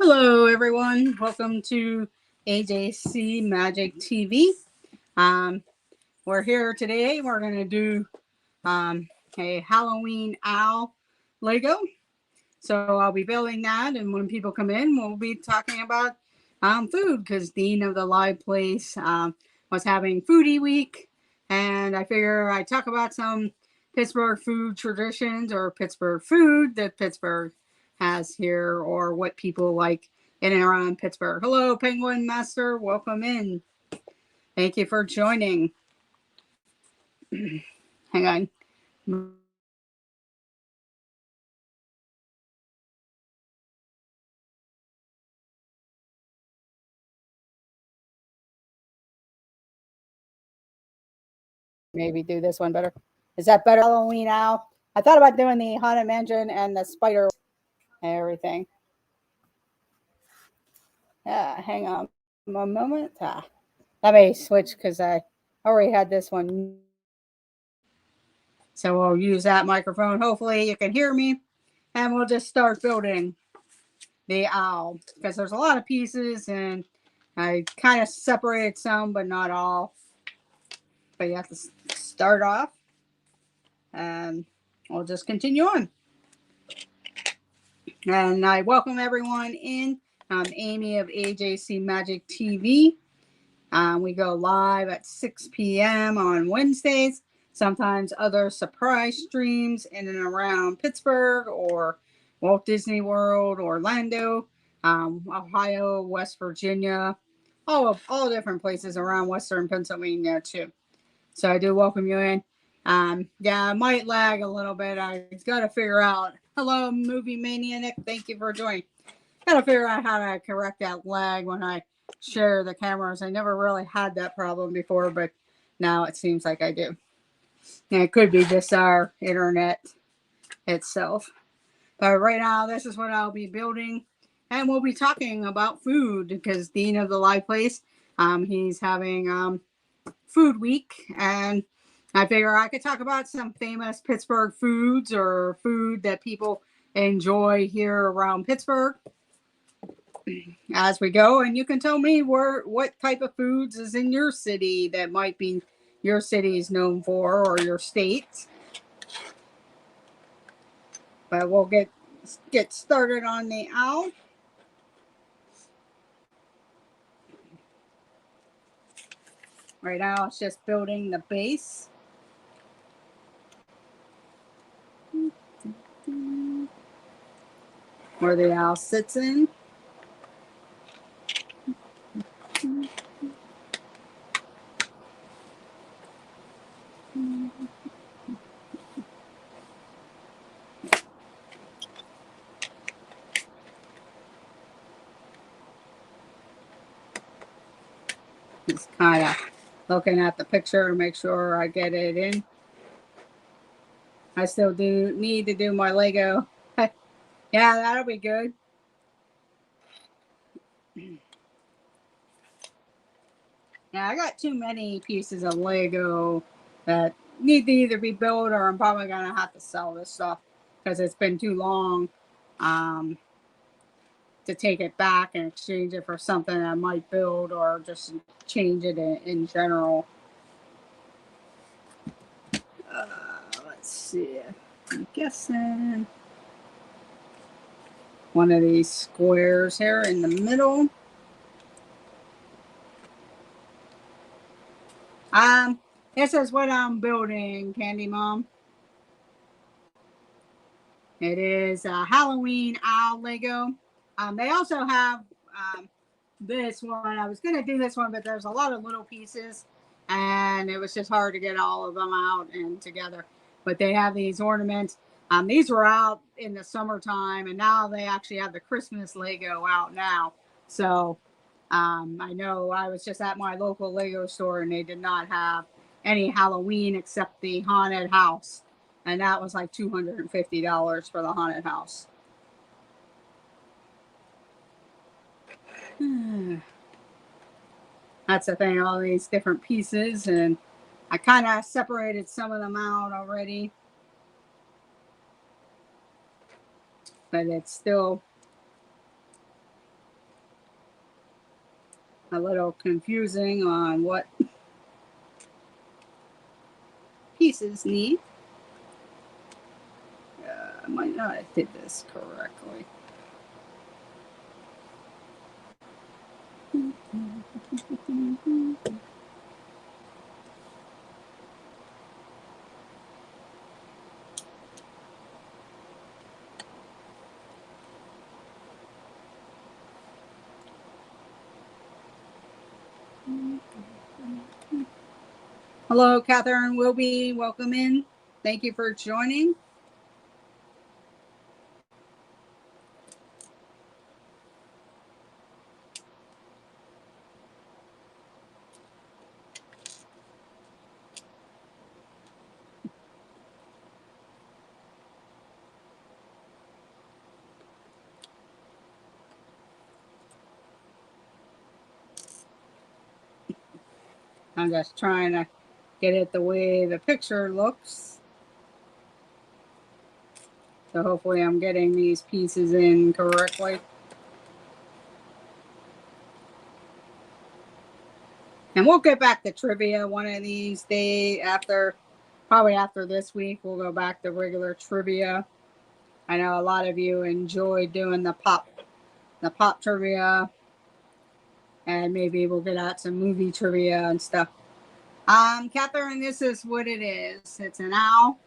Hello, everyone. Welcome to AJC Magic TV. Um, we're here today. We're going to do a Halloween owl Lego. So I'll be building that, and when people come in, we'll be talking about food because Dean of the Live Place was having Foodie Week, and I figure I talk about some Pittsburgh food traditions or Pittsburgh food that Pittsburgh has here, or what people like in and around Pittsburgh. Hello, Penguin Master. Welcome in. Thank you for joining. Hang on. Maybe do this one better. Is that better? Halloween owl. I thought about doing the Haunted Mansion and the spider and everything. Hang on a moment. Let me switch because I already had this one. So we'll use that microphone. Hopefully you can hear me. And we'll just start building the owl because there's a lot of pieces and I kind of separated some, but not all. But you have to start off and we'll just continue on. And I welcome everyone in. I'm Amy of AJC Magic TV. We go live at 6 p.m. on Wednesdays. Sometimes other surprise streams in and around Pittsburgh or Walt Disney World, Orlando, Ohio, West Virginia, all different places around Western Pennsylvania too. So I do welcome you in. Yeah, I might lag a little bit. I got to figure out. Hello, Movie Maniac. Thank you for joining. Got to figure out how to correct that lag when I share the cameras. I never really had that problem before, but now it seems like I do. And it could be just our internet itself. But right now, this is what I'll be building. And we'll be talking about food because Dean of the Live Place, he's having Food Week. And I figure I could talk about some famous Pittsburgh foods or food that people enjoy here around Pittsburgh as we go. And you can tell me what type of foods is in your city that might be your city is known for or your state. But we'll get started on the owl. Right now it's just building the base. Where the owl sits in. Just kind of looking at the picture to make sure I get it in. I still do need to do my Lego. Yeah, that'll be good. Yeah, I got too many pieces of Lego that need to either be built or I'm probably gonna have to sell this stuff because it's been too long to take it back and exchange it for something I might build or just change it in general. Let's see. I'm guessing one of these squares here in the middle. This is what I'm building, Candy Mom. It is a Halloween owl Lego. They also have this one. I was gonna do this one, but there's a lot of little pieces, and it was just hard to get all of them out and together. But they have these ornaments. These were out in the summertime, and now they actually have the Christmas Lego out now. So I know I was just at my local Lego store, and they did not have any Halloween except the haunted house, and that was like $250 for the haunted house. That's the thing, all these different pieces, and I kind of separated some of them out already, but it's still a little confusing on what pieces need. I might not have did this correctly. Hello, Catherine Wilby. Welcome in. Thank you for joining. I'm just trying to get it the way the picture looks. So hopefully I'm getting these pieces in correctly. And we'll get back to trivia one of these days probably after this week, we'll go back to regular trivia. I know a lot of you enjoy doing the pop trivia, and maybe we'll get out some movie trivia and stuff. Catherine, this is what it is. It's an owl.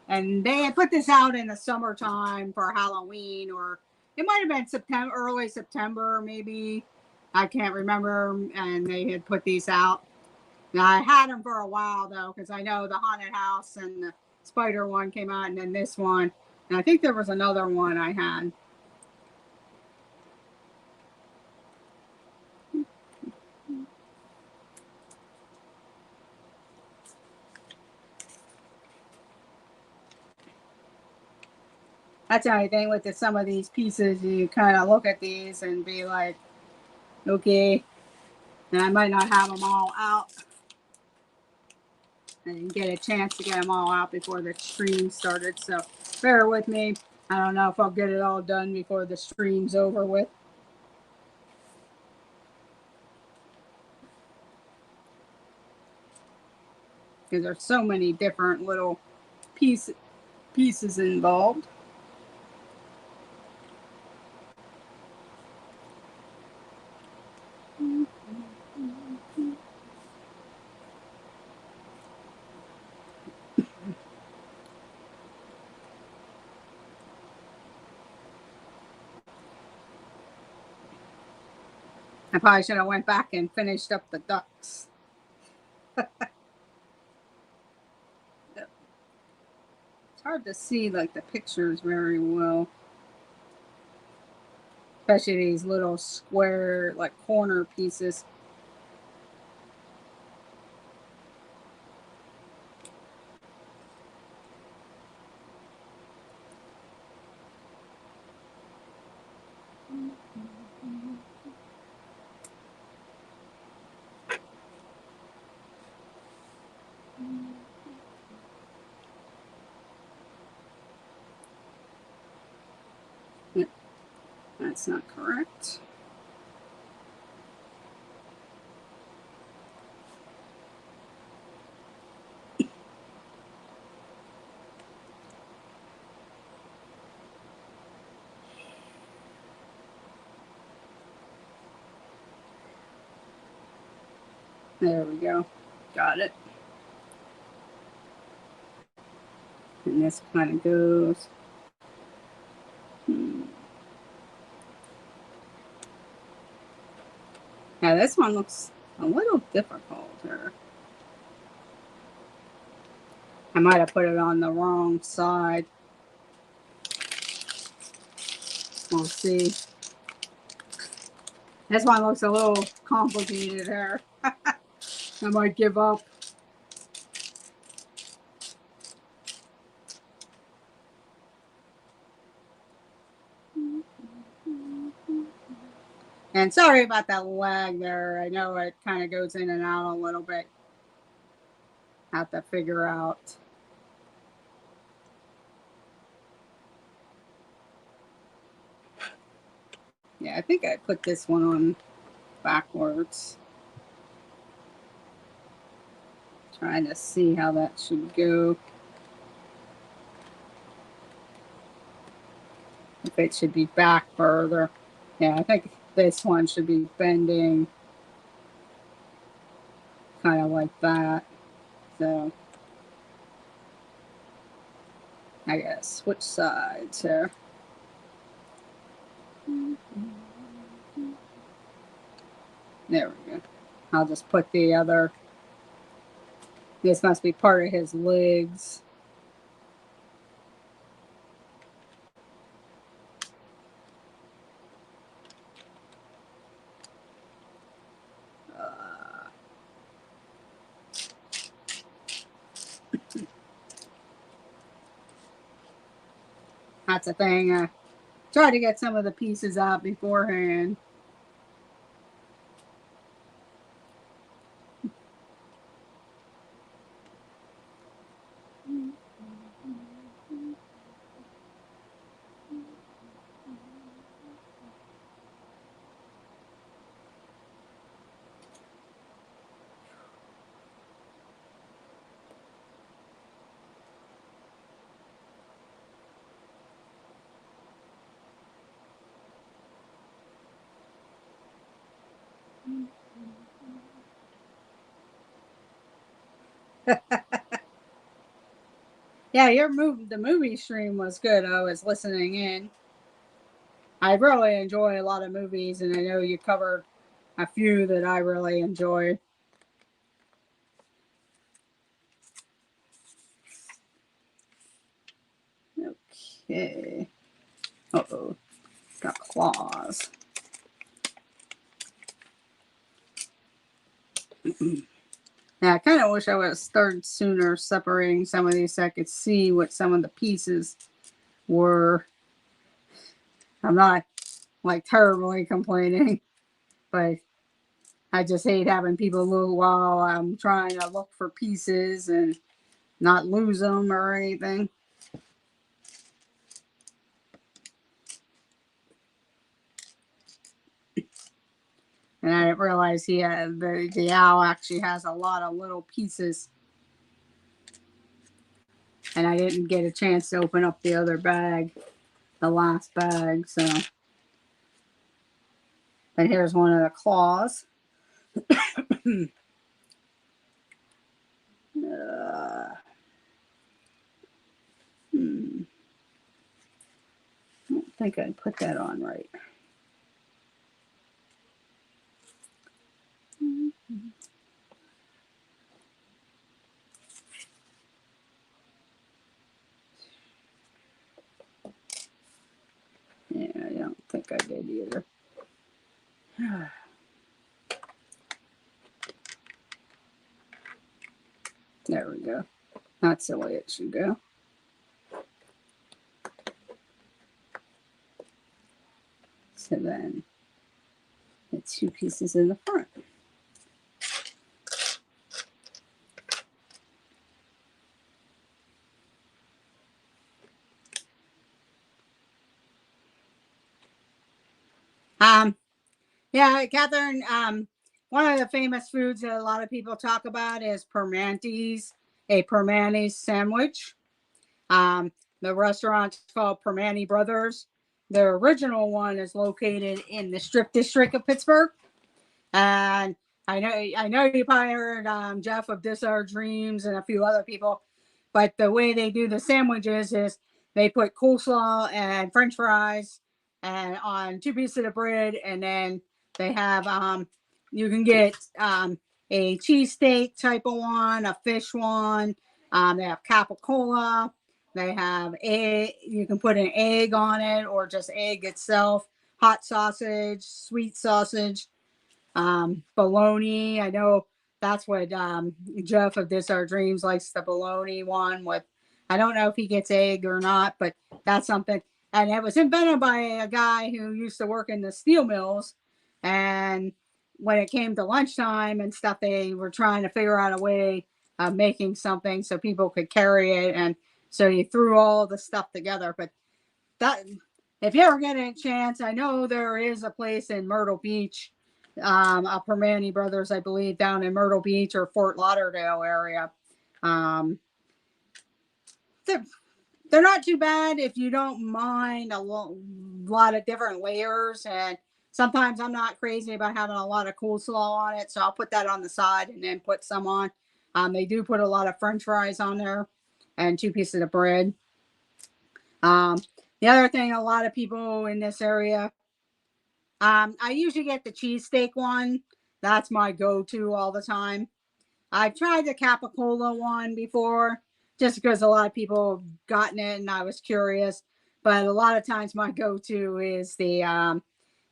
And they had put this out in the summertime for Halloween, or it might have been September, early September, maybe. I can't remember. And they had put these out. Now, I had them for a while, though, because I know the haunted house and the spider one came out, and then this one. And I think there was another one I had. That's the only thing with some of these pieces. You kind of look at these and be like, okay. And I might not have them all out. I didn't get a chance to get them all out before the stream started. So bear with me. I don't know if I'll get it all done before the stream's over with. Because there's so many different little pieces involved. I probably should have went back and finished up the ducks. It's hard to see like the pictures very well. Especially these little square like corner pieces. That's not correct. There we go. Got it. And this kind of goes. Yeah, this one looks a little difficult here. I might have put it on the wrong side. We'll see. This one looks a little complicated here. I might give up. And sorry about that lag there. I know it kind of goes in and out a little bit. Have to figure out. Yeah, I think I put this one on backwards. Trying to see how that should go. If it should be back further. Yeah, I think this one should be bending kind of like that. So I gotta switch sides here. There we go. I'll just put the other. This must be part of his legs. That's a thing. I try to get some of the pieces out beforehand. Yeah, the movie stream was good. I was listening in. I really enjoy a lot of movies, and I know you covered a few that I really enjoy. Okay. Uh-oh. Got claws. Yeah, I kind of wish I would have started sooner separating some of these so I could see what some of the pieces were. I'm not like terribly complaining, but I just hate having people look while I'm trying to look for pieces and not lose them or anything. And I didn't realize the owl actually has a lot of little pieces. And I didn't get a chance to open up the other bag, the last bag. So, but here's one of the claws. I don't think I put that on right. Yeah, I don't think I did either. There we go. That's the way it should go. So then the two pieces in the front. Yeah, Catherine, one of the famous foods that a lot of people talk about is a Permanis sandwich. The restaurant's called Permani Brothers. The original one is located in the Strip District of Pittsburgh. And I know you probably heard Jeff of This Our Dreams and a few other people, but the way they do the sandwiches is they put coleslaw and French fries and on two pieces of bread, and then they have you can get a cheesesteak type of one, a fish one. They have capicola. They have egg. You can put an egg on it, or just egg itself. Hot sausage, sweet sausage, bologna. I know that's what Jeff of This Our Dreams likes, the bologna one with. I don't know if he gets egg or not, but that's something. And it was invented by a guy who used to work in the steel mills. And when it came to lunchtime and stuff, they were trying to figure out a way of making something so people could carry it. And so you threw all the stuff together. But that if you ever get a chance, I know there is a place in Myrtle Beach, a Permane Brothers, I believe, down in Myrtle Beach or Fort Lauderdale area. Um, they're, they're not too bad if you don't mind a lot of different layers. And sometimes I'm not crazy about having a lot of coleslaw on it, so I'll put that on the side and then put some on. They do put a lot of French fries on there and 2 pieces of bread. Um, the other thing, a lot of people in this area, I usually get the cheesesteak one. That's my go-to all the time. I've tried the Capicola one before, just because a lot of people have gotten it and I was curious. But a lot of times my go-to is the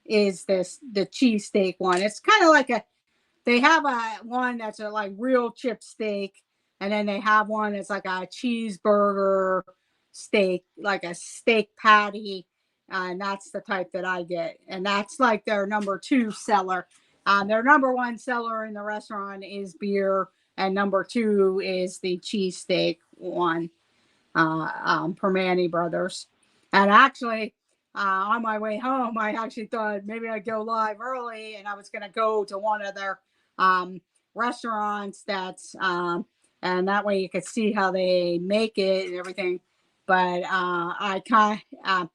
cheesesteak one. It's kind of like they have a one that's a like real chip steak, and then they have one that's like a cheeseburger steak, like a steak patty, and that's the type that I get, and that's like their number 2 seller. Their number 1 seller in the restaurant is beer, and number 2 is the cheesesteak one, Permane Brothers. And actually, on my way home, I actually thought maybe I'd go live early, and I was going to go to one of their restaurants and that way you could see how they make it and everything. But I kind of,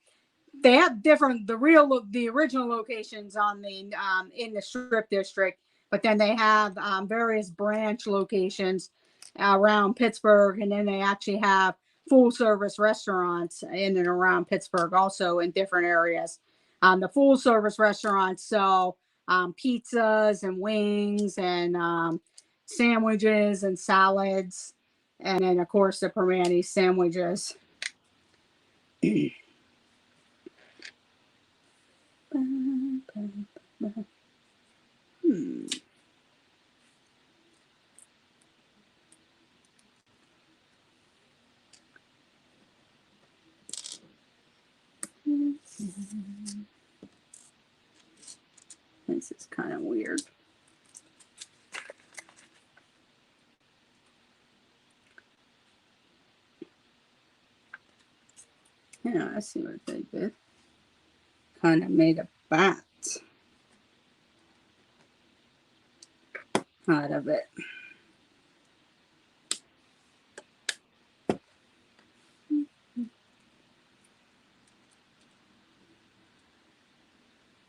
they have the original locations on the in the Strip District, but then they have various branch locations around Pittsburgh, and then they actually have full service restaurants in and around Pittsburgh, also in different areas. The full service restaurants sell pizzas and wings and sandwiches and salads, and then of course the Permane sandwiches. This is kind of weird. Yeah, I see what they did. Kind of made a bat out of it.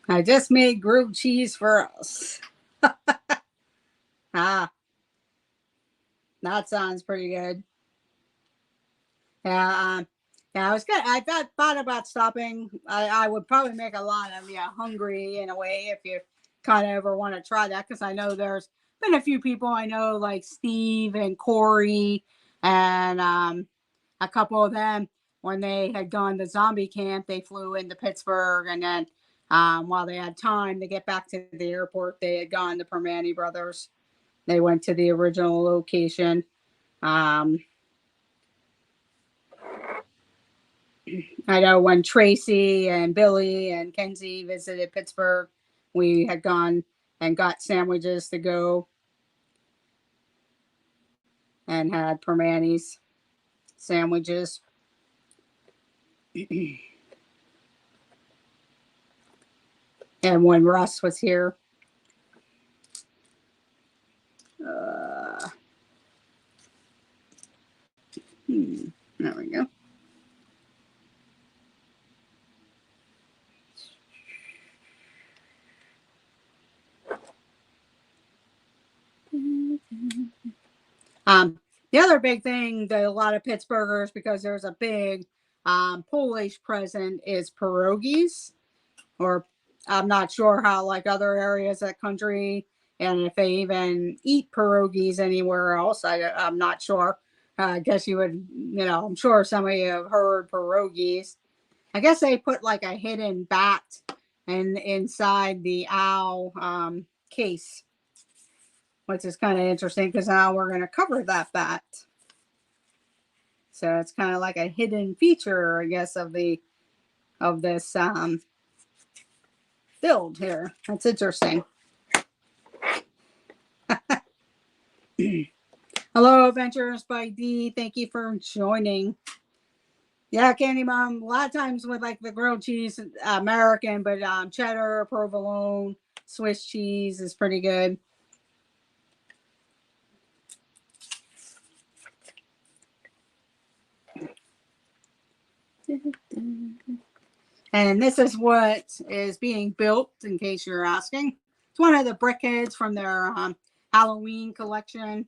I just made grilled cheese for us. That sounds pretty good. Yeah, yeah, I was good. I thought about stopping. I would probably make a lot of you hungry in a way if you kind of ever want to try that, because I know there's been a few people I know like Steve and Corey and a couple of them when they had gone to zombie camp, they flew into Pittsburgh, and then while they had time to get back to the airport, they had gone to Permane Brothers. They went to the original location. I know when Tracy and Billy and Kenzie visited Pittsburgh, we had gone and got sandwiches to go and had Permane's sandwiches. And when Russ was here, there we go. The other big thing that a lot of Pittsburghers, because there's a big Polish present, is pierogies. Or I'm not sure how like other areas of the country, and if they even eat pierogies anywhere else. I'm not sure. I guess you would, I'm sure some of you have heard pierogies. I guess they put like a hidden bat inside the owl case, which is kind of interesting because now we're going to cover that bat. So it's kind of like a hidden feature, I guess, of this build here. That's interesting. Hello, Adventures by D. Thank you for joining. Yeah, candy mom. A lot of times with like the grilled cheese, American, but cheddar, provolone, Swiss cheese is pretty good. And this is what is being built, in case you're asking. It's one of the brickheads from their Halloween collection.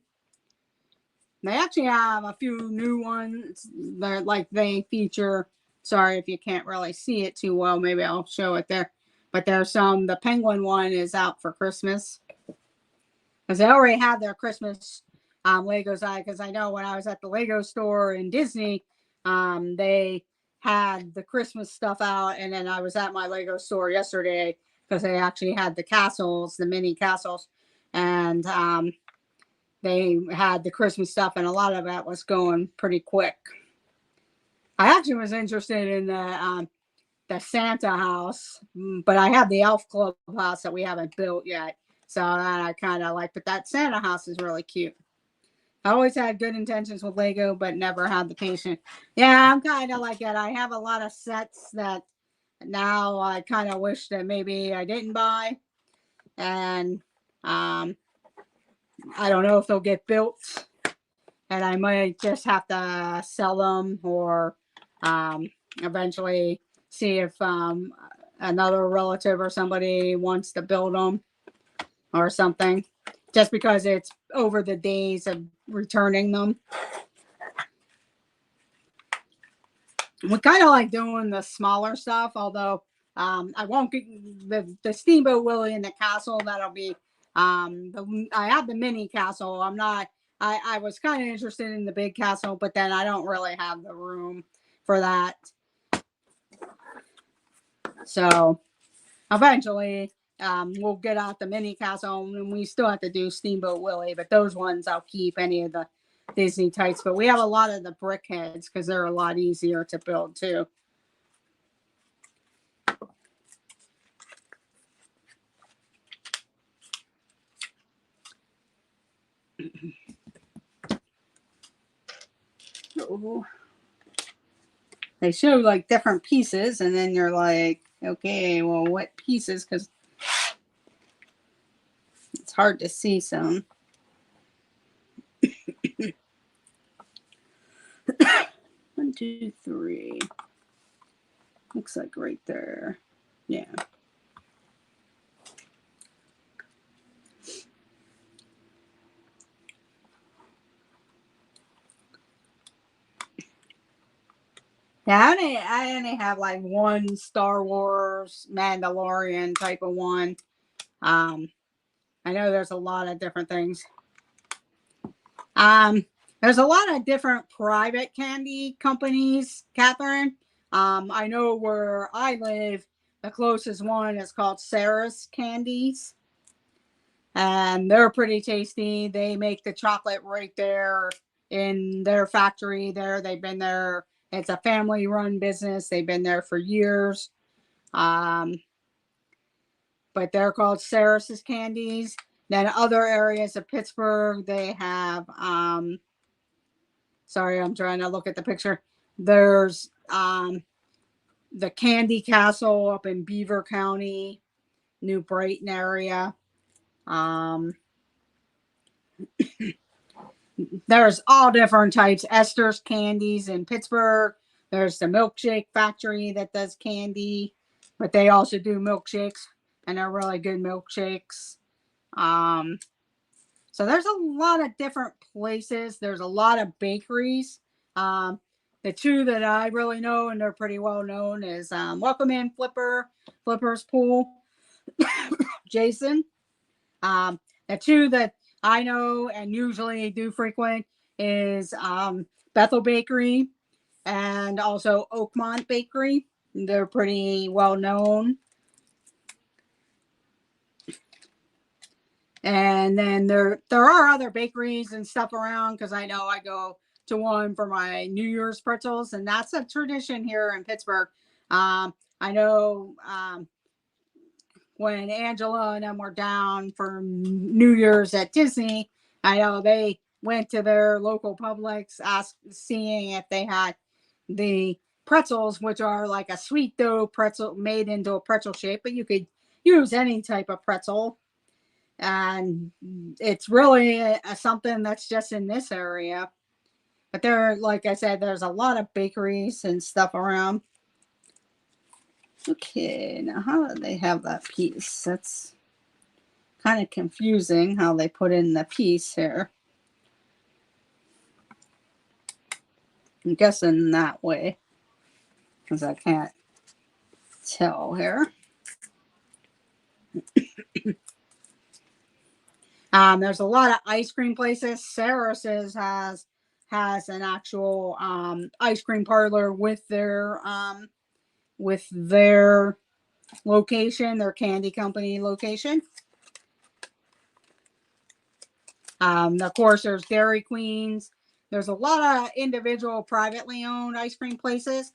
They actually have a few new ones. They're like they feature. Sorry if you can't really see it too well. Maybe I'll show it there. But there's some. The penguin one is out for Christmas because they already have their Christmas Legos out. Because I know when I was at the Lego store in Disney, they had the Christmas stuff out, and then I was at my Lego store yesterday because they actually had the castles, the mini castles, and they had the Christmas stuff, and a lot of that was going pretty quick. I actually was interested in the Santa house, but I have the Elf Club house that we haven't built yet, so that I kind of like. But that Santa house is really cute. I always had good intentions with Lego, but never had the patience. Yeah, I'm kind of like that. I have a lot of sets that now I kind of wish that maybe I didn't buy, and I don't know if they'll get built, and I might just have to sell them or eventually see if another relative or somebody wants to build them or something, just because it's over the days of returning them. We kind of like doing the smaller stuff, although I won't get the Steamboat Willie and the castle. That'll be I have the mini castle. I'm not. I was kind of interested in the big castle, but then I don't really have the room for that. So eventually, we'll get out the mini castle, and we still have to do Steamboat Willie. But those ones I'll keep. Any of the Disney types, but we have a lot of the brick heads because they're a lot easier to build too. They show like different pieces, and then you're like, okay, well, what pieces? Because it's hard to see some. 1, 2, 3. Looks like right there. Yeah. Yeah, I only have like one Star Wars Mandalorian type of one. I know there's a lot of different things. There's a lot of different private candy companies, Catherine. I know where I live, the closest one is called Sarah's Candies, and they're pretty tasty. They make the chocolate right there in their factory there. They've been there. It's a family run business. They've been there for years. But they're called Sarah's Candies. Then other areas of Pittsburgh, they have sorry, I'm trying to look at the picture. There's the Candy Castle up in Beaver County, New Brighton area. There's all different types. Esther's Candies in Pittsburgh. There's the milkshake factory that does candy, but they also do milkshakes, and they're really good milkshakes. So there's a lot of different places. There's a lot of bakeries. The two that I really know, and they're pretty well known, is Welcome In Flipper's Pool, Jason. The two that I know and usually do frequent is Bethel Bakery and also Oakmont Bakery. They're pretty well known. And then there are other bakeries and stuff around because I know I go to one for my New Year's pretzels, and that's a tradition here in Pittsburgh. I know when Angela and them were down for New Year's at Disney, I know they went to their local Publix, seeing if they had the pretzels, which are like a sweet dough pretzel made into a pretzel shape, but you could use any type of pretzel. And it's really something that's just in this area. But there, like I said, there's a lot of bakeries and stuff around. Okay, now how do they have that piece? That's kind of confusing how they put in the piece here. I'm guessing that way, because I can't tell here. There's a lot of ice cream places. Sarah's has an actual ice cream parlor with their location, their candy company location. Of course, there's Dairy Queens. There's a lot of individual privately owned ice cream places.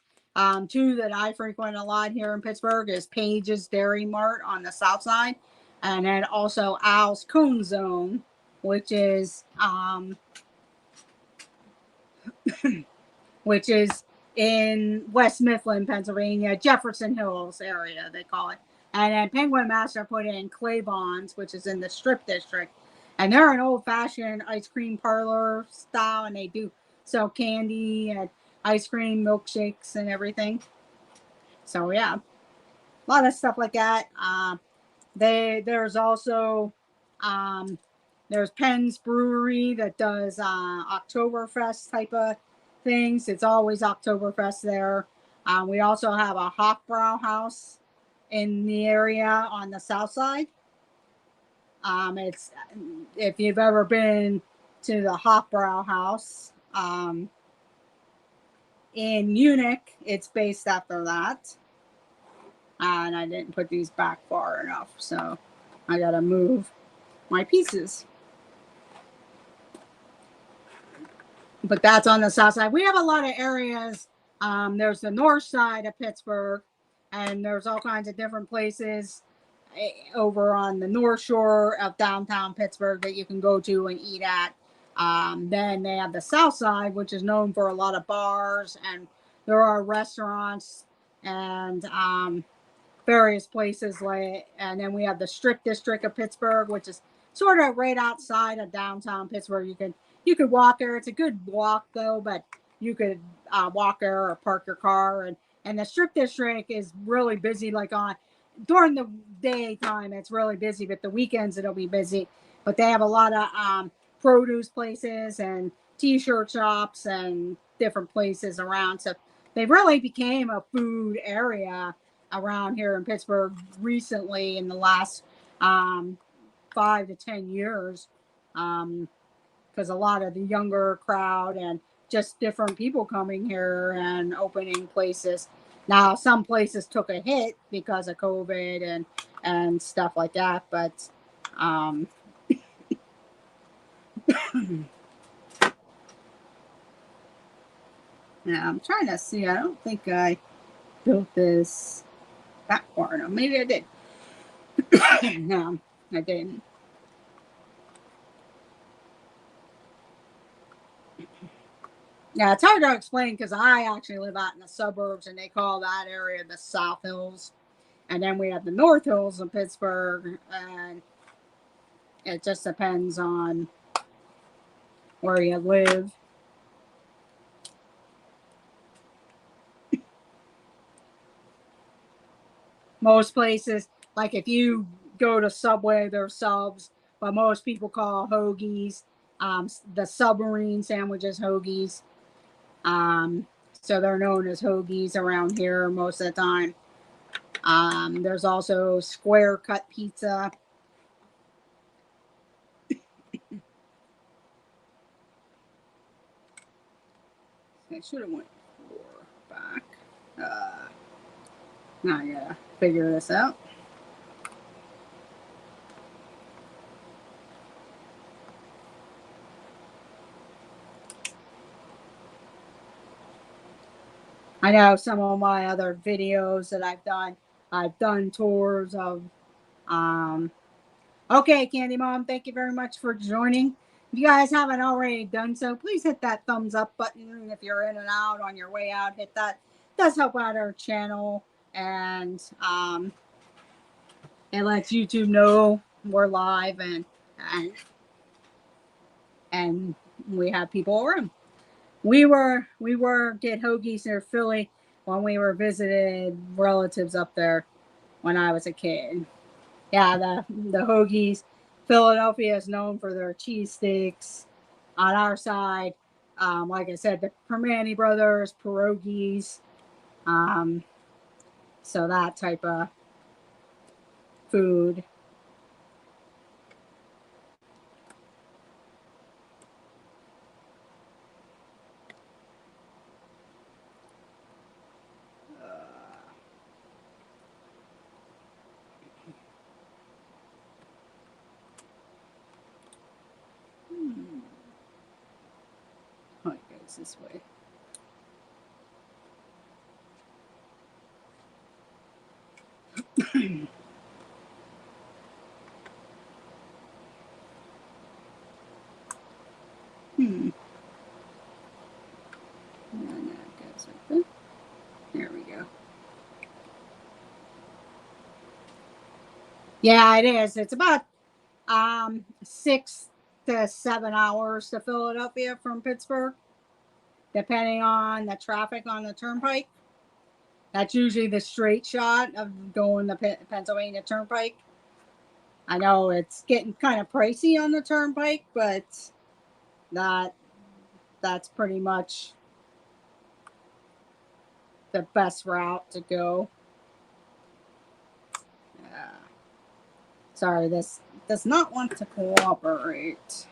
Two that I frequent a lot here in Pittsburgh is Page's Dairy Mart on the south side, and then also Al's Cone Zone, which is in West Mifflin, Pennsylvania, Jefferson Hills area, they call it. And then Penguin Master put in Claiborne's, which is in the Strip District. And they're an old-fashioned ice cream parlor style, and they do sell candy and ice cream, milkshakes, and everything. So, yeah, a lot of stuff like that. There's also there's Penn's Brewery that does Oktoberfest type of things. It's always Oktoberfest there. We also have a Hofbrauhaus in the area on the south side. It's if you've ever been to the Hofbrauhaus in Munich, it's based after that. And I didn't put these back far enough, so I gotta move my pieces. But that's on the south side. We have a lot of areas. There's the north side of Pittsburgh, and there's all kinds of different places over on the north shore of downtown Pittsburgh that you can go to and eat at. Then they have the south side, which is known for a lot of bars, and there are restaurants and various places and then we have the Strip District of Pittsburgh, which is sort of right outside of downtown Pittsburgh. You could walk there. It's a good walk though, but you could walk there or park your car. And the Strip District is really busy. Like during the daytime, it's really busy, but the weekends it'll be busy. But they have a lot of produce places and T-shirt shops and different places around. So they really became a food area around here in Pittsburgh recently in the last 5 to 10 years. Because a lot of the younger crowd and just different people coming here and opening places. Now, some places took a hit because of COVID and stuff like that, but yeah, I'm trying to see. I don't think I built this that far enough. Maybe I did. No, I didn't. Yeah, it's hard to explain because I actually live out in the suburbs and they call that area the South Hills. And then we have the North Hills of Pittsburgh. And it just depends on where you live. Most places, like if you go to Subway, they're subs, but most people call hoagies. The submarine sandwiches, hoagies. So they're known as hoagies around here most of the time. There's also square cut pizza. I should have went 4 back. Now I gotta figure this out. I know some of my other videos that I've done tours of. Okay, Candy Mom, thank you very much for joining. If you guys haven't already done so, please hit that thumbs up button. If you're in and out on your way out, hit that does help out our channel, and it lets YouTube know we're live, and and we have people around. We were get hoagies near Philly when we were visited relatives up there when I was a kid. Yeah, the hoagies. Philadelphia is known for their cheesesteaks. On our side, like I said, the Permani Brothers, pierogies, um, so that type of food. Oh, it goes this way. Hmm. And that goes like that. There we go. Yeah, it is. It's about 6 to 7 hours to Philadelphia from Pittsburgh, depending on the traffic on the turnpike. That's usually the straight shot of going the Pennsylvania Turnpike. I know it's getting kind of pricey on the turnpike, but that that's pretty much the best route to go. Sorry, this does not want to cooperate.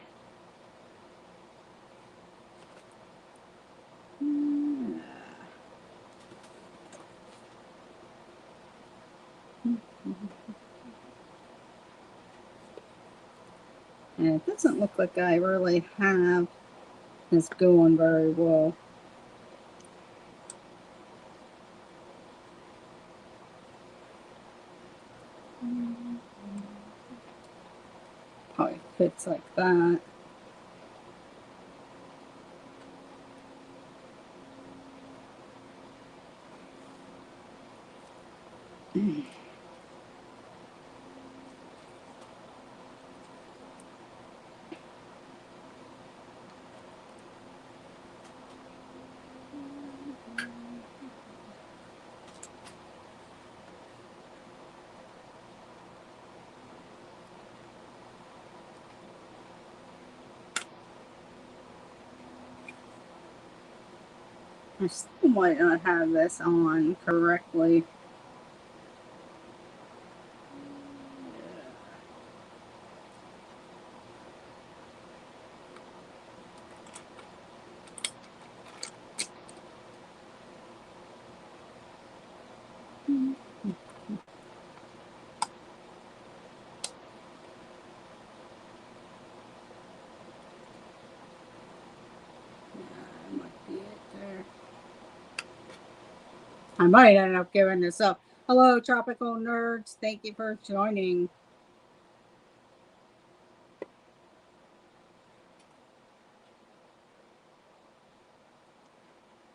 And it doesn't look like I really have this going very well. Probably fits like that. I still might not have this on correctly. I might end up giving this up. Hello, Tropical Nerds. Thank you for joining.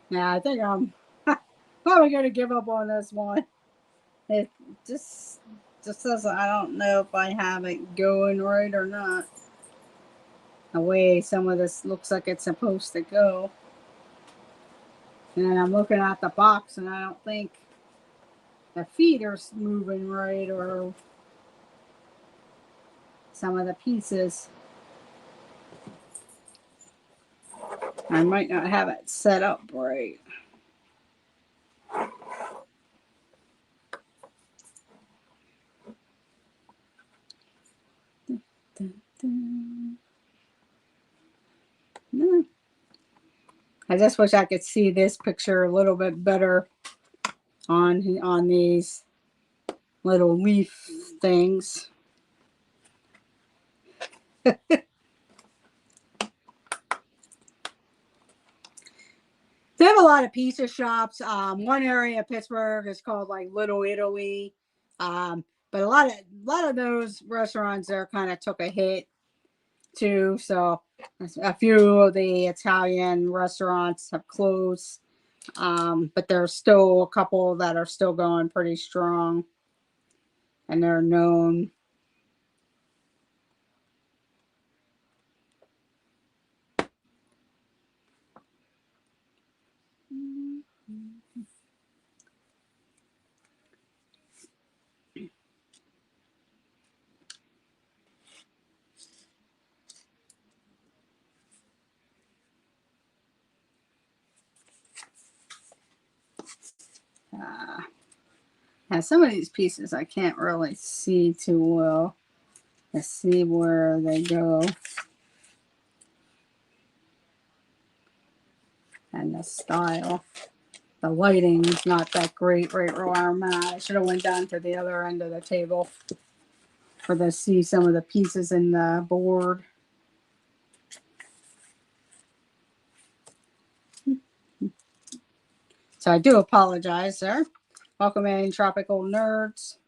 Yeah, I think I'm probably going to give up on this one. It just doesn't, I don't know if I have it going right or not. The way some of this looks like it's supposed to go. And I'm looking at the box and I don't think the feet are moving right, or some of the pieces. I might not have it set up right. No. I just wish I could see this picture a little bit better on these little leaf things. They have a lot of pizza shops. One area of Pittsburgh is called like Little Italy, but a lot of those restaurants there kind of took a hit too. So a few of the Italian restaurants have closed. But there's still a couple that are still going pretty strong, and they're known. Now some of these pieces I can't really see too well. Let's see where they go. And the style. The lighting is not that great right where I'm at. I should have went down to the other end of the table for to see some of the pieces in the board. So I do apologize, sir. Welcome in, Tropical Nerds.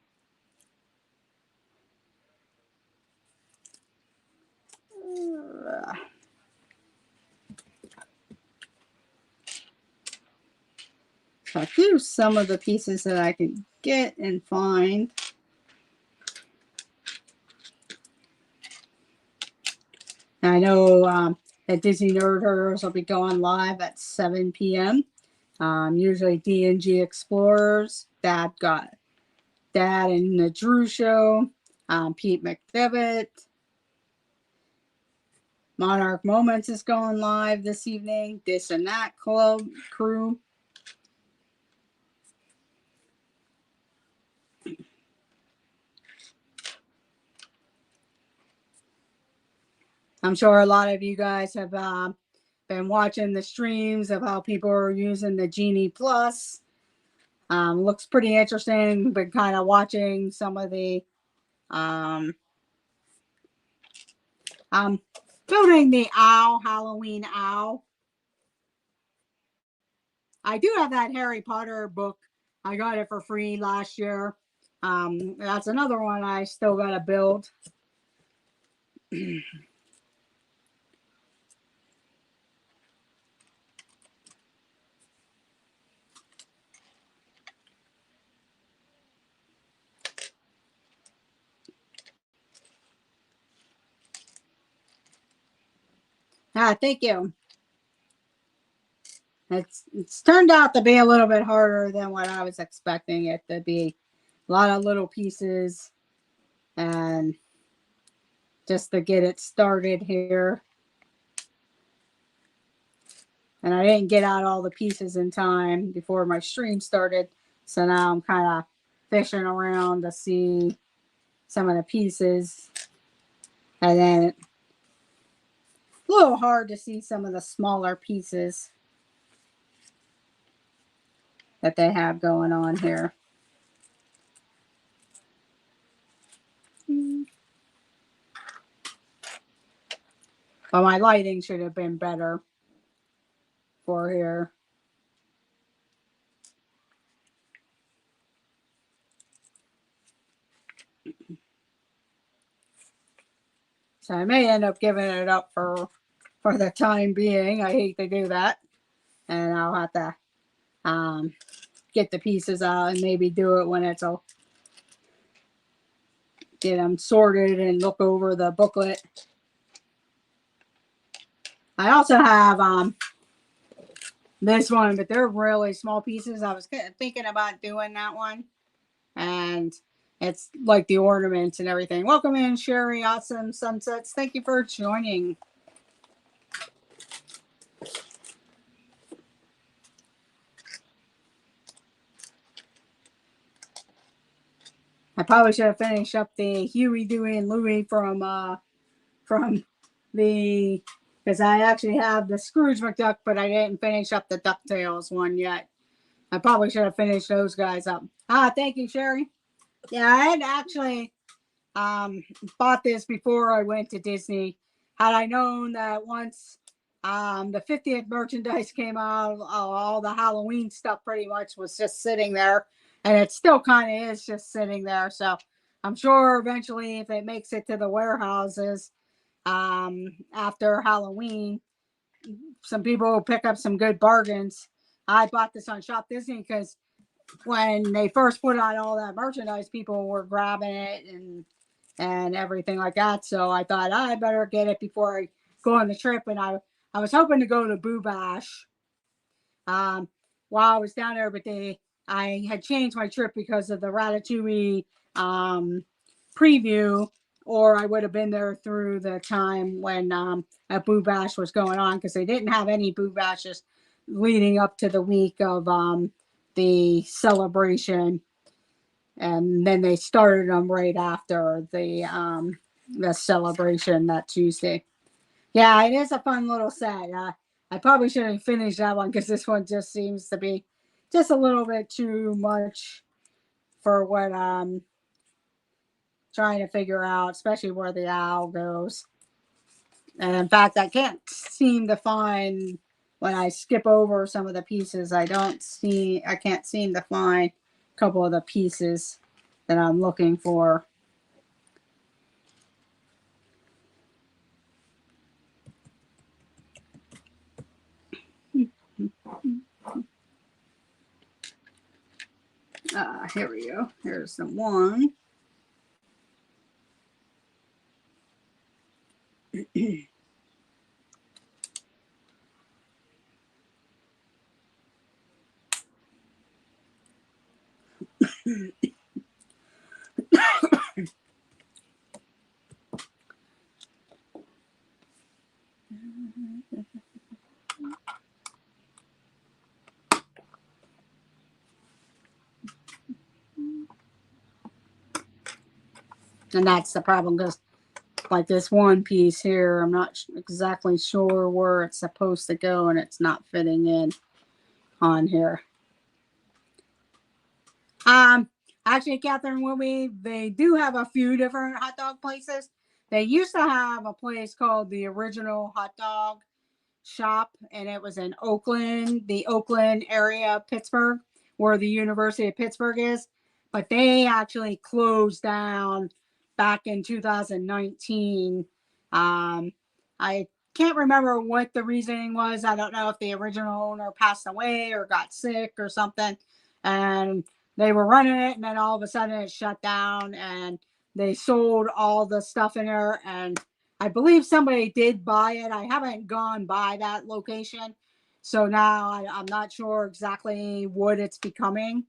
So here's some of the pieces that I can get and find. I know that Disney Nerd Herders will be going live at 7 p.m. Usually D&G Explorers. Dad and the Drew Show. Pete McDevitt. Monarch Moments is going live this evening. This and That Club crew. I'm sure a lot of you guys have been watching the streams of how people are using the Genie Plus. Looks pretty interesting. Been kind of watching some of the building the owl, Halloween owl. I do have that Harry Potter book. I got it for free last year. That's another one I still got to build. Thank you. It's turned out to be a little bit harder than what I was expecting it to be. A lot of little pieces and just to get it started here. And I didn't get out all the pieces in time before my stream started. So now I'm kind of fishing around to see some of the pieces. And then it's a little hard to see some of the smaller pieces that they have going on here. But my lighting should have been better for here. So I may end up giving it up for the time being. I hate to do that. And I'll have to get the pieces out and maybe do it when it's all get them sorted and look over the booklet. I also have this one, but they're really small pieces. I was thinking about doing that one. And it's like the ornaments and everything. Welcome in, Sherry. Awesome Sunsets. Thank you for joining. I probably should have finished up the Huey, Dewey, and Louie from the, because I actually have the Scrooge McDuck, but I didn't finish up the DuckTales one yet. I probably should have finished those guys up. Thank you, Sherry. Yeah, I had actually bought this before I went to Disney. Had I known that once the 50th merchandise came out, all the Halloween stuff pretty much was just sitting there. And it still kind of is just sitting there. So I'm sure eventually if it makes it to the warehouses after Halloween, some people will pick up some good bargains. I bought this on Shop Disney because when they first put out all that merchandise, people were grabbing it and everything like that. So I thought I better get it before I go on the trip. And I was hoping to go to Boo Bash um, while I was down there, but I had changed my trip because of the Ratatouille preview, or I would have been there through the time when a Boo Bash was going on, because they didn't have any Boo Bashes leading up to the week of the celebration, and then they started them right after the celebration that Tuesday. Yeah, it is a fun little set. I probably should have finished that one because this one just seems to be just a little bit too much for what I'm trying to figure out, especially where the owl goes. And in fact, I can't seem to find, when I skip over some of the pieces, I can't seem to find a couple of the pieces that I'm looking for. Here we go. Here's the one. And that's the problem, because like this one piece here, I'm not exactly sure where it's supposed to go, and it's not fitting in on here. Actually, Catherine Wilby, they do have a few different hot dog places. They used to have a place called the Original Hot Dog Shop, and it was in Oakland, the Oakland area of Pittsburgh, where the University of Pittsburgh is. But they actually closed down back in 2019. I can't remember what the reasoning was. I don't know if the original owner passed away or got sick or something. And they were running it, and then all of a sudden it shut down, and they sold all the stuff in there. And I believe somebody did buy it. I haven't gone by that location, so now I'm not sure exactly what it's becoming,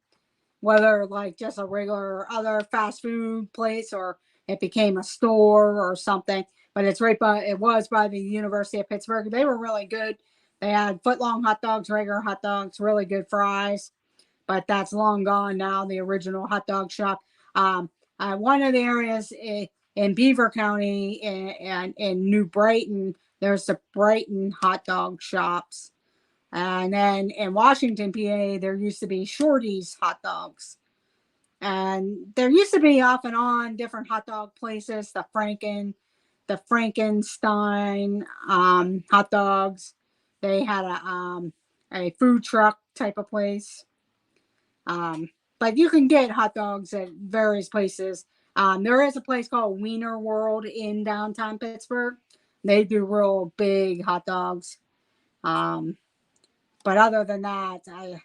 whether like just a regular other fast food place or it became a store or something. But it was by the University of Pittsburgh. They were really good. They had foot-long hot dogs, regular hot dogs, really good fries. But that's long gone now, the Original Hot Dog Shop. One of the areas in Beaver County and in New Brighton, there's the Brighton hot dog shops. And then in Washington, PA, there used to be Shorty's hot dogs. And there used to be off and on different hot dog places, the Frankenstein hot dogs. They had a food truck type of place. But you can get hot dogs at various places. There is a place called Wiener World in downtown Pittsburgh. They do real big hot dogs. But other than that, I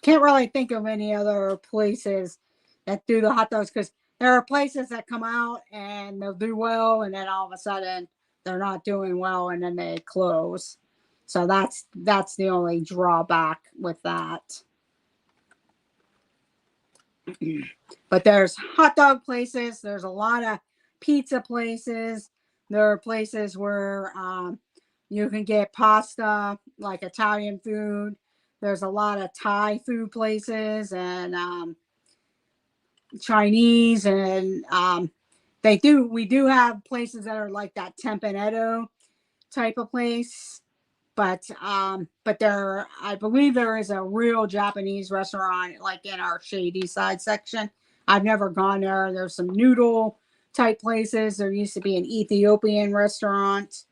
can't really think of any other places that do the hot dogs, because there are places that come out and they'll do well, and then all of a sudden they're not doing well, and then they close. So that's the only drawback with that. But there's hot dog places. There's a lot of pizza places. There are places where you can get pasta, like Italian food. There's a lot of Thai food places and Chinese, and we do have places that are like that Tempanetto type of place. But I believe there is a real Japanese restaurant like in our Shady Side section. I've never gone there. There's some noodle type places. There used to be an Ethiopian restaurant.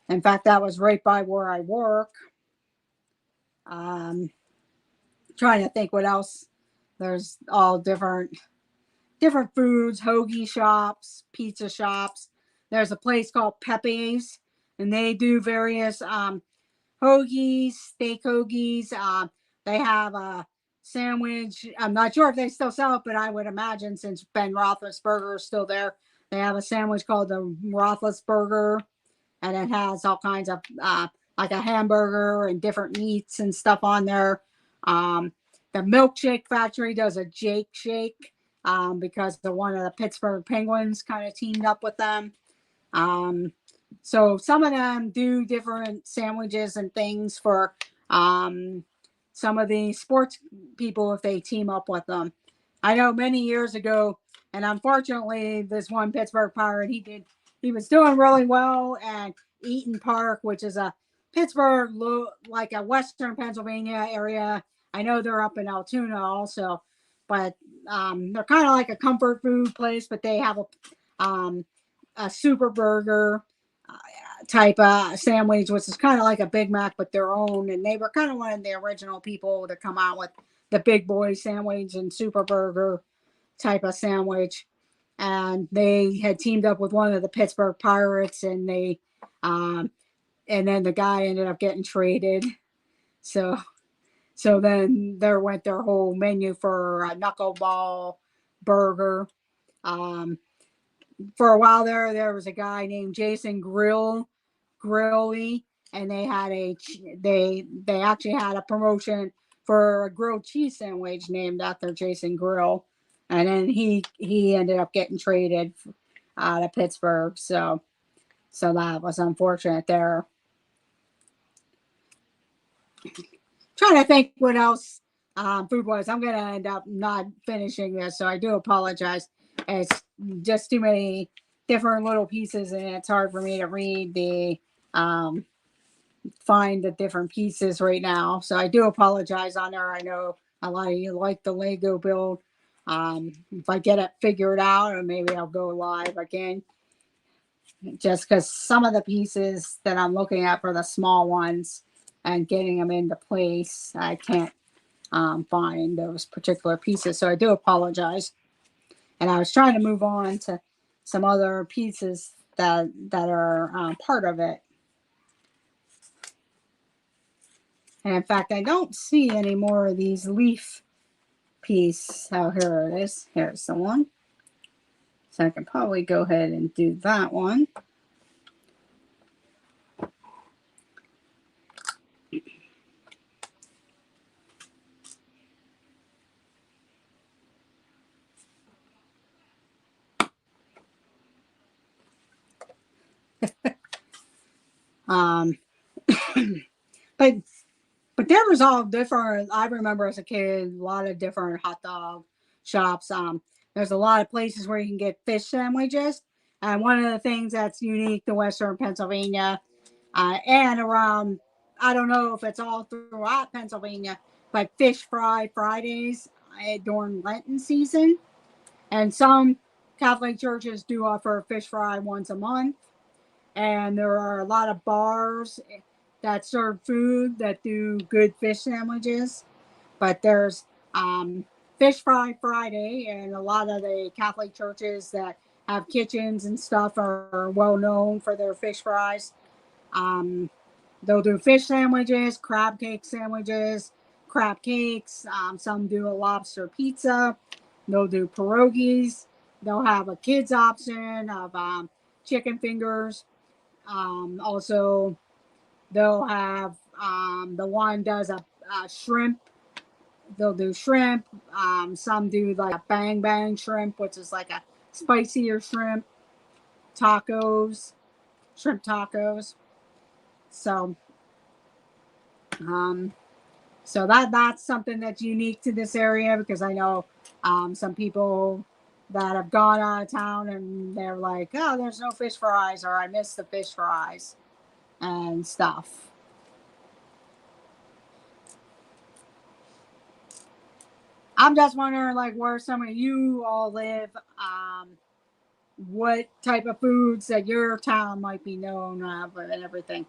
In fact, that was right by where I work. Trying to think what else. There's all different foods, hoagie shops, pizza shops. There's a place called Pepe's, and they do various hoagies, steak hoagies. They have a sandwich. I'm not sure if they still sell it, but I would imagine since Ben Roethlisberger is still there, they have a sandwich called the Roethlisberger, and it has all kinds of like a hamburger and different meats and stuff on there. Um, the Milkshake Factory does a Jake Shake because the one of the Pittsburgh Penguins kind of teamed up with them. Um, so some of them do different sandwiches and things for some of the sports people if they team up with them. I know many years ago, and unfortunately, this one Pittsburgh Pirate, he was doing really well at Eaton Park, which is a Pittsburgh, like a Western Pennsylvania area. I know they're up in Altoona also, but they're kind of like a comfort food place, but they have a super burger type sandwich, which is kind of like a Big Mac, but their own. And they were kind of one of the original people to come out with the Big Boy sandwich and super burger type of sandwich. And they had teamed up with one of the Pittsburgh Pirates, and and then the guy ended up getting traded. So, so then there went their whole menu for a knuckleball burger. Um, for a while there was a guy named Jason Grilly, and they actually had a promotion for a grilled cheese sandwich named after Jason Grill, and then he ended up getting traded out of Pittsburgh. So that was unfortunate there. Trying to think what else food was. I'm going to end up not finishing this, so I do apologize. It's just too many different little pieces, and it's hard for me to read find the different pieces right now. So I do apologize on there. I know a lot of you like the Lego build. If I get it figured out, or maybe I'll go live again. Just because some of the pieces that I'm looking at for the small ones and getting them into place, I can't find those particular pieces. So I do apologize. And I was trying to move on to some other pieces that are part of it. And in fact, I don't see any more of these leaf piece. Oh, here it is. Here's the one. So I can probably go ahead and do that one. um, but there was all different. I remember as a kid, a lot of different hot dog shops. There's a lot of places where you can get fish sandwiches. And one of the things that's unique to Western Pennsylvania and around, I don't know if it's all throughout Pennsylvania, but Fish Fry Fridays during Lenten season. And some Catholic churches do offer fish fry once a month. And there are a lot of bars that serve food that do good fish sandwiches. But there's Fish Fry Friday, and a lot of the Catholic churches that have kitchens and stuff are well known for their fish fries. They'll do fish sandwiches, crab cake sandwiches, crab cakes. Some do a lobster pizza. They'll do pierogies. They'll have a kids option of chicken fingers. Also, they'll have the one does a shrimp. They'll do shrimp. Some do like a bang bang shrimp, which is like a spicier shrimp tacos, shrimp tacos. So, um, so that's something that's unique to this area because I know some people that have gone out of town and they're like, oh, there's no fish fries, or I miss the fish fries and stuff. I'm just wondering, like, where some of you all live, what type of foods that your town might be known of, and everything.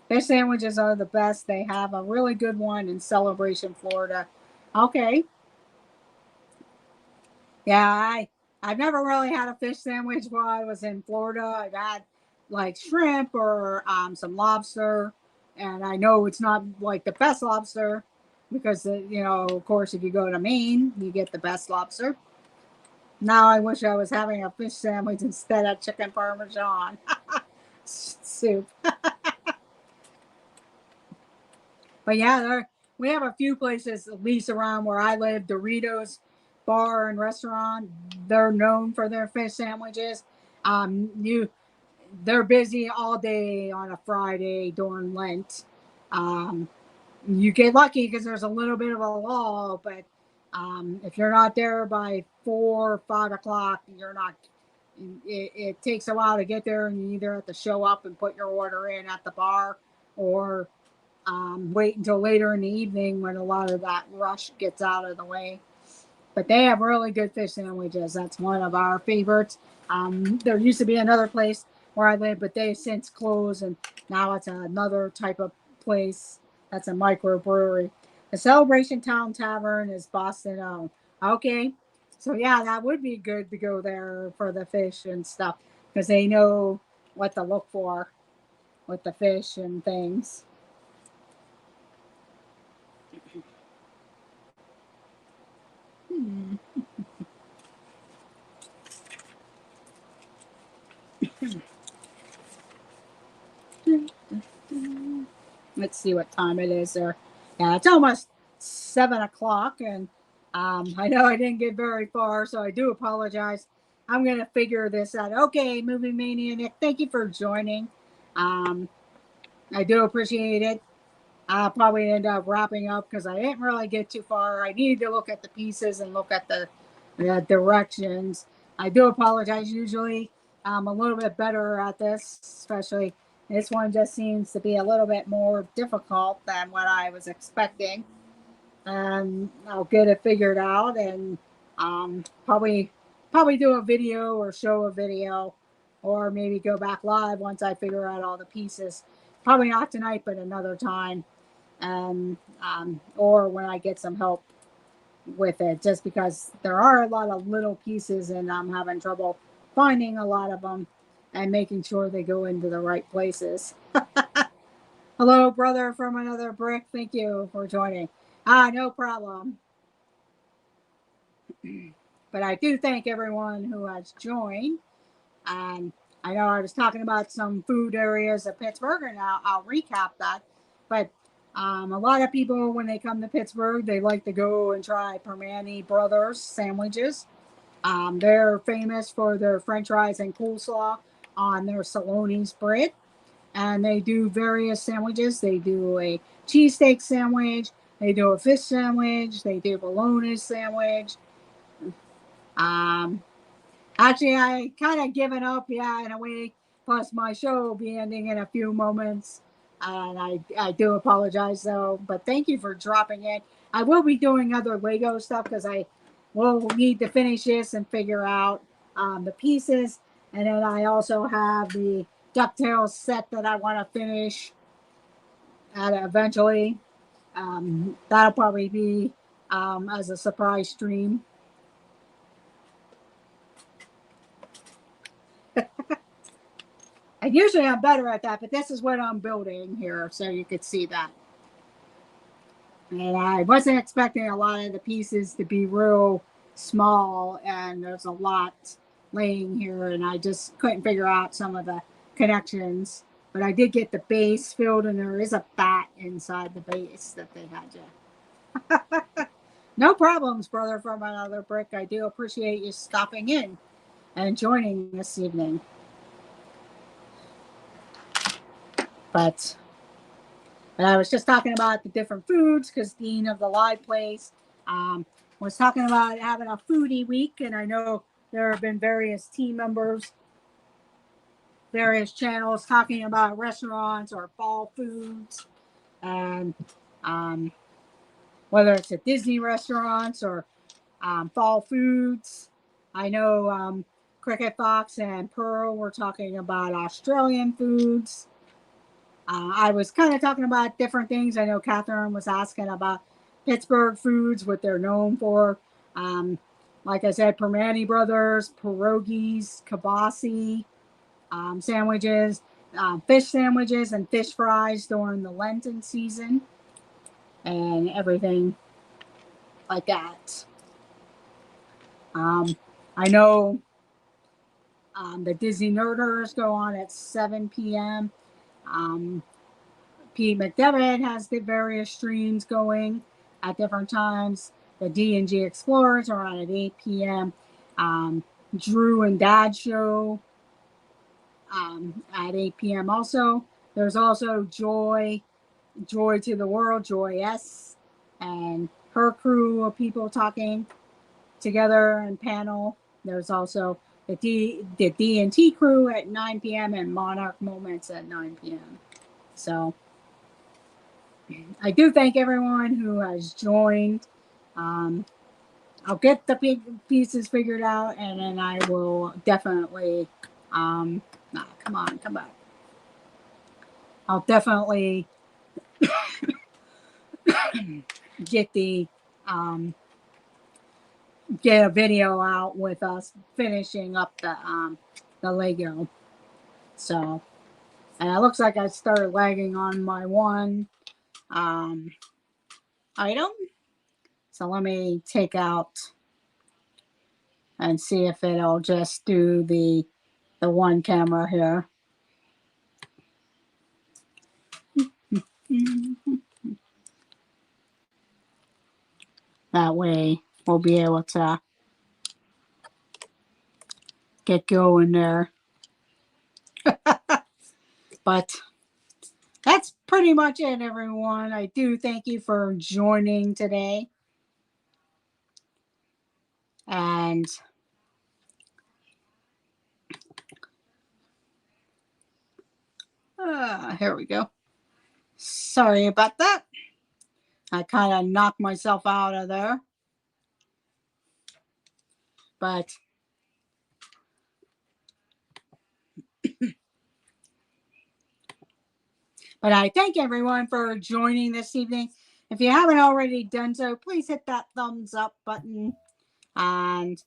Fish sandwiches are the best. They have a really good one in Celebration, Florida. Okay. Yeah, I've never really had a fish sandwich while I was in Florida. I've had like shrimp or some lobster And I know it's not like the best lobster because, you know, of course, if you go to Maine, you get the best lobster. Now I wish I was having a fish sandwich instead of chicken parmesan soup. But yeah, we have a few places, at least around where I live. Doritos Bar and Restaurant, they're known for their fish sandwiches. You They're busy all day on a Friday during Lent. Um, you get lucky because there's a little bit of a lull, but if you're not there by 4 or 5 o'clock, you're not. It takes a while to get there, and you either have to show up and put your order in at the bar, or wait until later in the evening when a lot of that rush gets out of the way. But they have really good fish sandwiches. That's one of our favorites. There used to be another place where I live, but they've since closed, and now it's another type of place that's a microbrewery. The Celebration Town Tavern is Boston owned. Okay, so yeah, that would be good to go there for the fish and stuff because they know what to look for with the fish and things. Hmm. Let's see what time it is there. Yeah, it's almost 7 o'clock, and I know I didn't get very far, so I do apologize. I'm gonna figure this out. Okay, Movie Mania Nick, thank you for joining. Um, I do appreciate it. I'll probably end up wrapping up because I didn't really get too far. I needed to look at the pieces and look at the directions. I do apologize. Usually, I'm a little bit better at this, especially this one just seems to be a little bit more difficult than what I was expecting. And I'll get it figured out and probably do a video or show a video or maybe go back live once I figure out all the pieces. Probably not tonight, but another time and or when I get some help with it, just because there are a lot of little pieces and I'm having trouble finding a lot of them and making sure they go into the right places. Hello, brother from another brick. Thank you for joining. No problem. But I do thank everyone who has joined. And I know I was talking about some food areas of Pittsburgh, and I'll recap that. But a lot of people, when they come to Pittsburgh, they like to go and try Permane Brothers sandwiches. They're famous for their French fries and coleslaw on their Saloni's bread. And they do various sandwiches. They do a cheesesteak sandwich. They do a fish sandwich. They do a bologna sandwich. Um, Actually, I kind of given up, yeah, in a way. Plus, my show will be ending in a few moments. And I do apologize, though. But thank you for dropping in. I will be doing other Lego stuff because I will need to finish this and figure out the pieces. And then I also have the DuckTales set that I want to finish eventually. That'll probably be as a surprise stream. And usually I'm better at that, but this is what I'm building here, so you could see that. And I wasn't expecting a lot of the pieces to be real small, and there's a lot laying here, and I just couldn't figure out some of the connections. But I did get the base filled, and there is a bat inside the base that they had you. No problems, brother from another brick. I do appreciate you stopping in and joining this evening. But I was just talking about the different foods because Dean of the Live Place was talking about having a foodie week. And I know there have been various team members, various channels talking about restaurants or fall foods. And whether it's at Disney restaurants or fall foods. I know Cricket Fox and Pearl were talking about Australian foods. I was kind of talking about different things. I know Catherine was asking about Pittsburgh foods, what they're known for. Like I said, Permane Brothers, pierogies, kibasi, sandwiches. fish sandwiches and fish fries during the Lenten season and everything like that. I know the Disney Nerders go on at 7 p.m. Pete McDevitt has the various streams going at different times. The D&G Explorers are on at 8 p.m. Drew and Dad show at 8 p.m. also. There's also Joy to the World, Joy S, and her crew of people talking together and panel. There's also the D&T crew at 9 p.m. and Monarch Moments at 9 p.m. So I do thank everyone who has joined. I'll get the big pieces figured out, and then I will definitely, come back. I'll definitely get get a video out with us finishing up the Lego. So, and it looks like I started lagging on my one item. So let me take out and see if it'll just do the one camera here. That way we'll be able to get going there. But that's pretty much it, everyone. I do thank you for joining today. And here we go. Sorry about that. I kind of knocked myself out of there. But I thank everyone for joining this evening. If you haven't already done so, please hit that thumbs up button and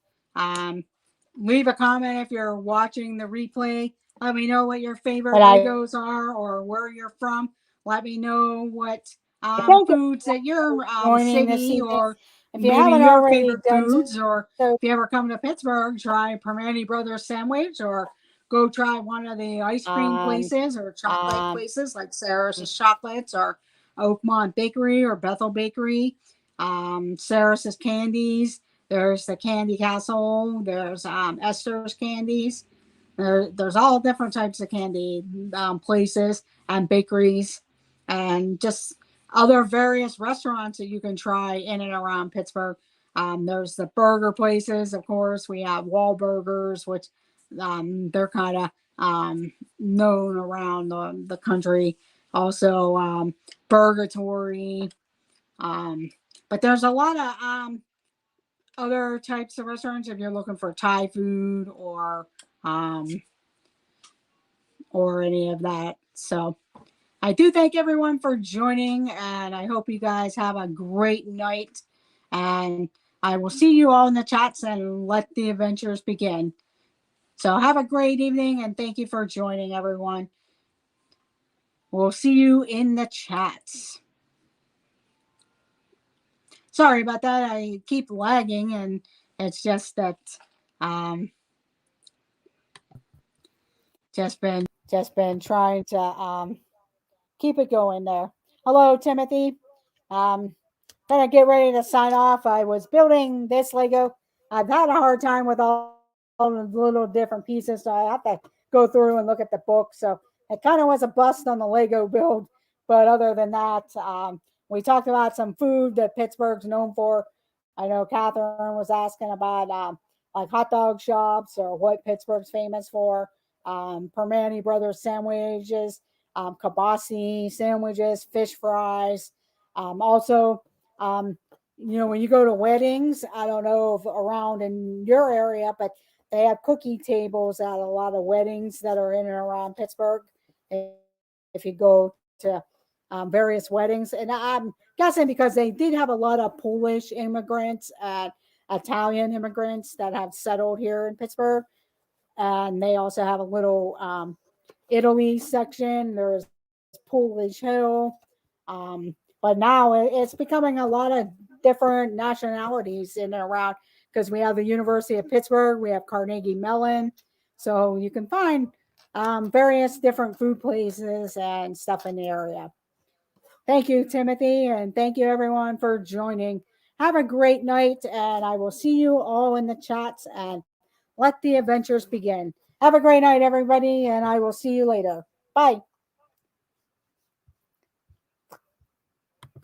leave a comment if you're watching the replay. Let me know what your favorite Legos are or where you're from. Let me know what foods that your city or if maybe your favorite foods, or if you ever come to Pittsburgh, try Permane Brothers sandwich, or go try one of the ice cream places or chocolate places like Sarah's Chocolates or Oakmont Bakery or Bethel Bakery. Sarah's Candies. There's the Candy Castle. There's Esther's Candies. There's all different types of candy places and bakeries, and just other various restaurants that you can try in and around Pittsburgh. There's the burger places, of course. We have Wahlburgers, which they're kind of known around the country. Also, Burgatory. But there's a lot of other types of restaurants if you're looking for Thai food or any of that. So I do thank everyone for joining, and I hope you guys have a great night. And I will see you all in the chats and let the adventures begin. So have a great evening, and thank you for joining, everyone. We'll see you in the chats. Sorry about that. I keep lagging, and it's just that just been trying to keep it going there. Hello, Timothy. Gonna get ready to sign off. I was building this Lego. I've had a hard time with all the little different pieces, so I have to go through and look at the book. So it kind of was a bust on the Lego build. But other than that, we talked about some food that Pittsburgh's known for. I know Catherine was asking about like hot dog shops or what Pittsburgh's famous for. Permane Brothers sandwiches, kibasi sandwiches, fish fries. Also, when you go to weddings, I don't know if around in your area, but they have cookie tables at a lot of weddings that are in and around Pittsburgh. If you go to various weddings, and I'm guessing because they did have a lot of Polish immigrants, Italian immigrants that have settled here in Pittsburgh, and they also have a little Italy section. There's Polish Hill. But now it's becoming a lot of different nationalities in and around because we have the University of Pittsburgh, we have Carnegie Mellon. So you can find various different food places and stuff in the area. Thank you, Timothy, and thank you everyone for joining. Have a great night, and I will see you all in the chats and let the adventures begin. Have a great night, everybody, and I will see you later. Bye.